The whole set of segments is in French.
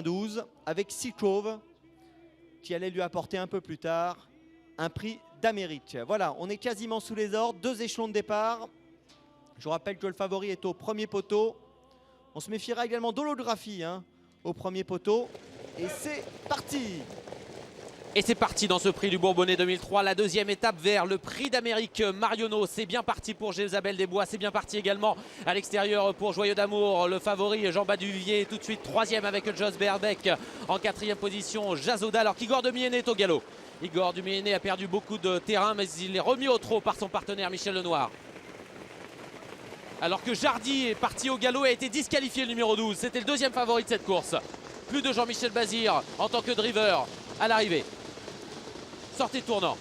92 avec Seacove qui allait lui apporter un peu plus tard un prix d'Amérique. Voilà, on est quasiment sous les ordres, 2 échelons de départ. Je vous rappelle que le favori est au premier poteau. On se méfiera également d'Holographie au premier poteau. Et c'est parti! Et c'est parti dans ce prix du Bourbonnais 2003, la deuxième étape vers le prix d'Amérique Marionneau. C'est bien parti pour Jésabel Desbois, c'est bien parti également à l'extérieur pour Joyeux d'Amour. Le favori Jean Baduvivier tout de suite troisième avec Jos Verbeek. En quatrième position Jazoda, alors qu'Igor Demyéné est au galop. Igor Demyéné a perdu beaucoup de terrain mais il est remis au trot par son partenaire Michel Lenoir. Alors que Jardy est parti au galop et a été disqualifié le numéro 12. C'était le deuxième favori de cette course. Plus de Jean-Michel Bazir en tant que driver à l'arrivée. Sortie tournant.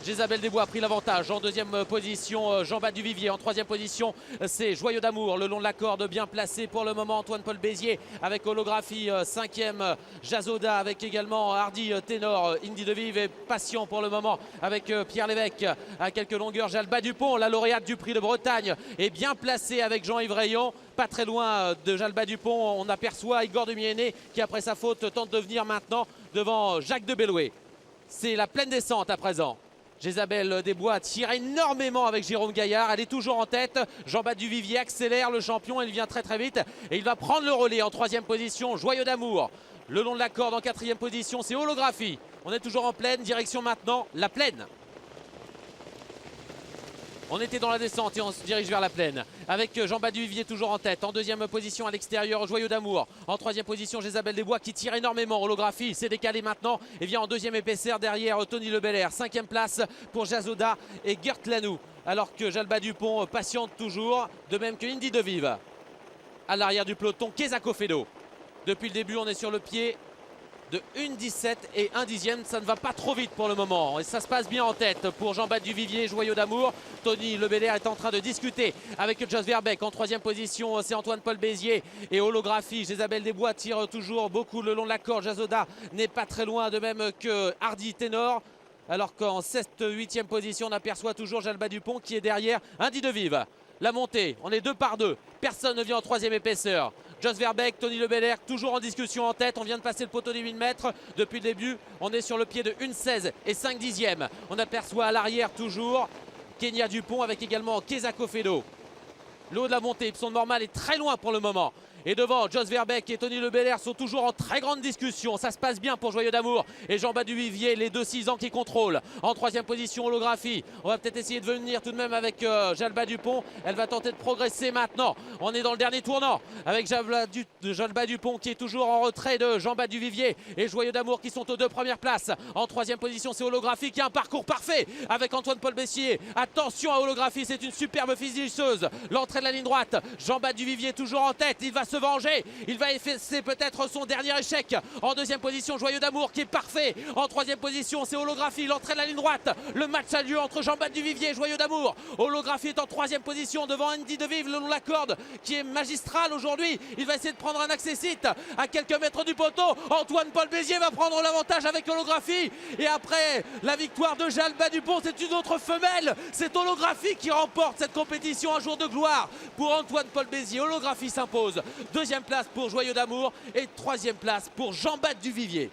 Jésabel Desbois a pris l'avantage. En deuxième position, Jean Baduvivier. En troisième position, c'est Joyeux d'Amour. Le long de la corde, bien placé pour le moment. Antoine-Paul Bézier avec Holographie. Cinquième, Jazoda avec également Hardy Ténor. Indy de Vive est patient pour le moment avec Pierre Lévesque à quelques longueurs. Jalba Dupont, la lauréate du prix de Bretagne, est bien placée avec Jean-Yves Rayon. Pas très loin de Jalba Dupont, on aperçoit Igor Demyéné qui, après sa faute, tente de venir maintenant devant Jacques de Belloué. C'est la pleine descente à présent. Jésabel Desbois tire énormément avec Jérôme Gaillard. Elle est toujours en tête. Jean Baduvivier accélère le champion. Il vient très très vite. Et il va prendre le relais en troisième position. Joyeux d'Amour. Le long de la corde en quatrième position, c'est Holographie. On est toujours en pleine. Direction maintenant la plaine. On était dans la descente et on se dirige vers la plaine. Avec Jean Baduvivier toujours en tête. En deuxième position à l'extérieur, Joyeux d'Amour. En troisième position, Jésabel Desbois qui tire énormément. Holographie s'est décalé maintenant et vient en deuxième épaisseur derrière Tony Lebelair. Cinquième place pour Jazoda et Gert Lanou. Alors que Jalba Dupont patiente toujours. De même que Indy de Vive. À l'arrière du peloton, Keza Kofedo. Depuis le début, on est sur le pied de 1,17 et 1 dixième. Ça ne va pas trop vite pour le moment et ça se passe bien en tête pour Jean Baduvivier, Joyeux d'Amour. Tony Lebelair est en train de discuter avec Jos Verbeek. En troisième position, c'est Antoine-Paul Bézier et Holographie. Jésabel Desbois tire toujours beaucoup le long de la corde. Jazoda n'est pas très loin, de même que Hardy Ténor. Alors qu'en 7e position, on aperçoit toujours Jalba Dupont qui est derrière Indy de Vive. La montée, on est 2 par 2. Personne ne vient en troisième épaisseur. Jos Verbeek, Tony Lebelair, toujours en discussion en tête. On vient de passer le poteau des 1000 mètres. Depuis le début, on est sur le pied de 1,16 et 5 dixièmes. On aperçoit à l'arrière toujours Kenya Dupont avec également Keza Kofedo. Le haut de la montée, son normal est très loin pour le moment. Et devant, Jos Verbeek et Tony Lebelair sont toujours en très grande discussion. Ça se passe bien pour Joyeux d'Amour et Jean Baduvivier, les 2-6 ans qui contrôlent. En troisième position, Holographie. On va peut-être essayer de venir tout de même avec Jalba Dupont. Elle va tenter de progresser maintenant. On est dans le dernier tournant avec Jalba Dupont qui est toujours en retrait de Jean Baduvivier et Joyeux d'Amour qui sont aux 2 premières places. En troisième position, c'est Holographie qui a un parcours parfait avec Antoine-Paul Bézier. Attention à Holographie, c'est une superbe finisseuse. L'entrée de la ligne droite, Jean Baduvivier toujours en tête. Il va se venger, il va effacer peut-être son dernier échec. En deuxième position, Joyeux d'Amour qui est parfait. En troisième position, c'est Holographie, l'entrée de la ligne droite. Le match a lieu entre Jean Baduvivier et Joyeux d'Amour. Holographie est en troisième position devant Indy de Vive, le long de la corde qui est magistral aujourd'hui. Il va essayer de prendre un accessite à quelques mètres du poteau. Antoine-Paul Bézier va prendre l'avantage avec Holographie. Et après la victoire de Jalba Dupont, c'est une autre femelle. C'est Holographie qui remporte cette compétition. Un jour de gloire pour Antoine-Paul Bézier. Holographie s'impose. Deuxième place pour Joyeux d'Amour et troisième place pour Jean Baduvivier.